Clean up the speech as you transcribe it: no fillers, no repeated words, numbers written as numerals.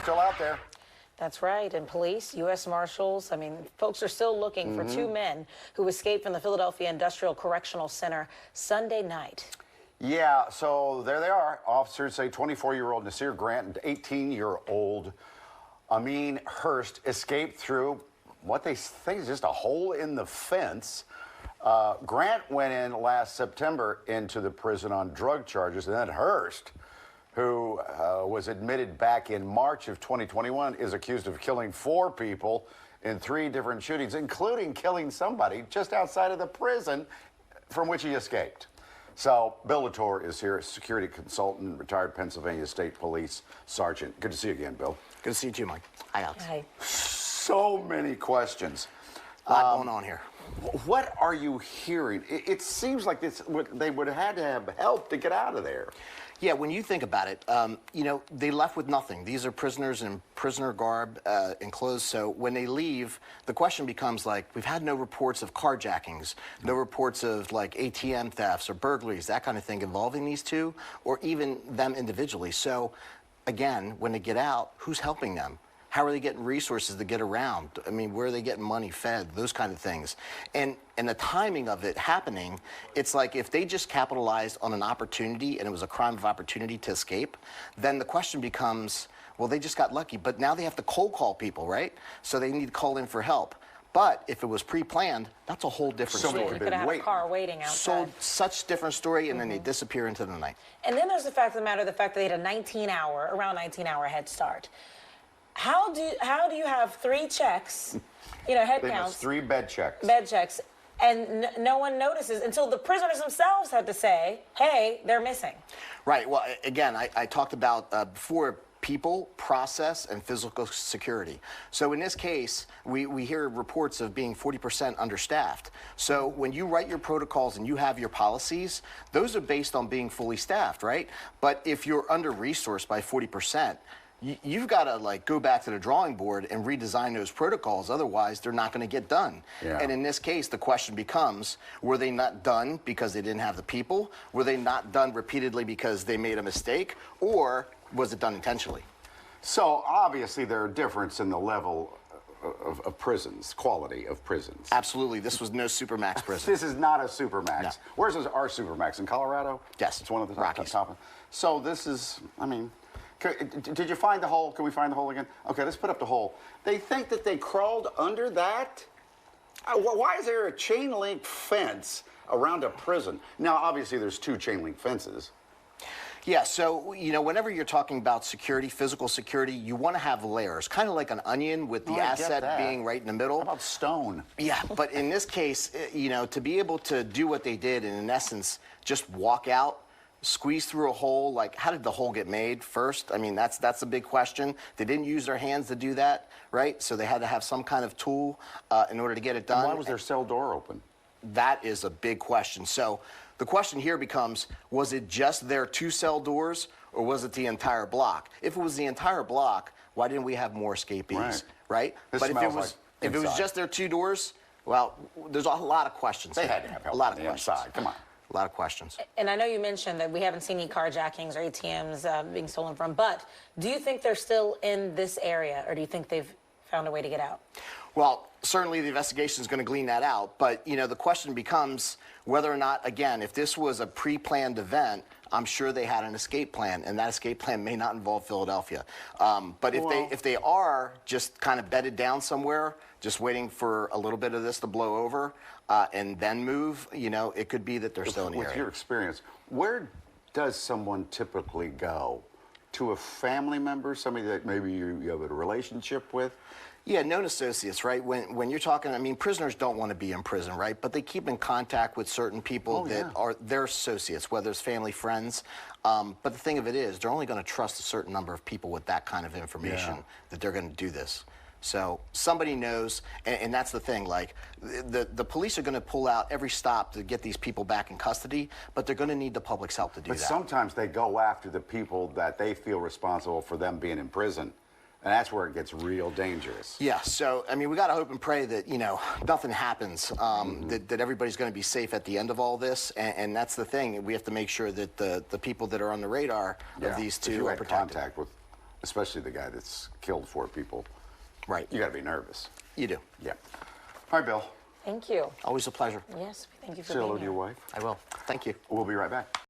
still out there. That's right. And police, U.S. Marshals, I mean, folks are still looking for two men who escaped from the Philadelphia Industrial Correctional Center Sunday night. Yeah, so there they are. Officers say 24-year-old Nasir Grant and 18-year-old Amin Hurst escaped through what they think is just a hole in the fence. Grant went in last September into the prison on drug charges, and then Hurst, who was admitted back in March of 2021, is accused of killing 4 people in 3 different shootings, including killing somebody just outside of the prison from which he escaped. So Bill Latorre is here, a security consultant, retired Pennsylvania State Police Sergeant. Good to see you again, Bill. Good to see you too, Mike. Hi, Alex. Hi. So many questions. A lot going on here. What are you hearing? It seems like they would have had to have help to get out of there. Yeah, when you think about it, you know, they left with nothing. These are prisoners in prisoner garb and clothes. So when they leave, the question becomes like, we've had no reports of carjackings, no reports of like ATM thefts or burglaries, that kind of thing involving these two, or even them individually. So again, when they get out, who's helping them? How are they getting resources to get around? I mean, where are they getting money fed? Those kind of things. And the timing of it happening, it's like if they just capitalized on an opportunity and it was a crime of opportunity to escape, then the question becomes, well, they just got lucky, but now they have to cold call people, right? So they need to call in for help. But if it was pre-planned, that's a whole different story. You could have a car waiting outside. So such different story, and then they disappear into the night. And then there's the fact of the matter, the fact that they had a around 19-hour head start. How do you have 3 checks, you know, head counts? 3 bed checks. Bed checks, and no one notices until the prisoners themselves had to say, hey, they're missing. Right. Well, again, I talked about before people, process, and physical security. So in this case, we hear reports of being 40% understaffed. So when you write your protocols and you have your policies, those are based on being fully staffed, right? But if you're under-resourced by 40%, you've got to like go back to the drawing board and redesign those protocols. Otherwise, they're not going to get done. Yeah. And in this case, the question becomes, were they not done because they didn't have the people? Were they not done repeatedly because they made a mistake? Or was it done intentionally? So obviously there are difference in the level of prisons, quality of prisons. Absolutely. This was no Supermax prison. This is not a Supermax. No. Where's our Supermax? In Colorado? Yes. It's one of the Rockies. top. So this is, I mean, did you find the hole? Can we find the hole again? Okay, let's put up the hole. They think that they crawled under that? Why is there a chain link fence around a prison? Now, obviously, there's 2 chain link fences. Yeah, so, you know, whenever you're talking about security, physical security, you want to have layers, kind of like an onion with the asset being right in the middle. How about stone? Yeah, but in this case, you know, to be able to do what they did and in essence just walk out, squeeze through a hole, like how did the hole get made first? I mean, that's a big question. They didn't use their hands to do that, right? So they had to have some kind of tool in order to get it done. And why was their cell door open? That is a big question. So the question here becomes, was it just their 2 cell doors or was it the entire block? If it was the entire block, why didn't we have more escapees, right? This But smells if it was just their 2 doors, well, there's a lot of questions. They had to have help a lot on of the questions. inside. Come on. A lot of questions. And I know you mentioned that we haven't seen any carjackings or ATMs being stolen from, but do you think they're still in this area, or do you think they've found a way to get out? Well, certainly the investigation is going to glean that out, but, you know, the question becomes whether or not, again, if this was a pre-planned event, I'm sure they had an escape plan, and that escape plan may not involve Philadelphia. But if they are just kind of bedded down somewhere, just waiting for a little bit of this to blow over and then move, you know, it could be that they're still in the area. With your experience, where does someone typically go? To a family member, somebody that maybe you have a relationship with? Yeah, known associates, right? When you're talking, I mean, prisoners don't want to be in prison, right? But they keep in contact with certain people that are their associates, whether it's family, friends. But the thing of it is, they're only going to trust a certain number of people with that kind of information that they're going to do this. So somebody knows, and that's the thing, like, the police are going to pull out every stop to get these people back in custody, but they're going to need the public's help to do that. But sometimes they go after the people that they feel responsible for them being in prison. And that's where it gets real dangerous. Yeah, so, I mean, we got to hope and pray that, you know, nothing happens, that everybody's going to be safe at the end of all this. And that's the thing. We have to make sure that the people that are on the radar of these 2 are protected. Contact with especially the guy that's killed 4 people. Right. You got to be nervous. You do. Yeah. All right, Bill. Thank you. Always a pleasure. Yes, thank you for Say hello being to your here. wife. I will. Thank you. We'll be right back.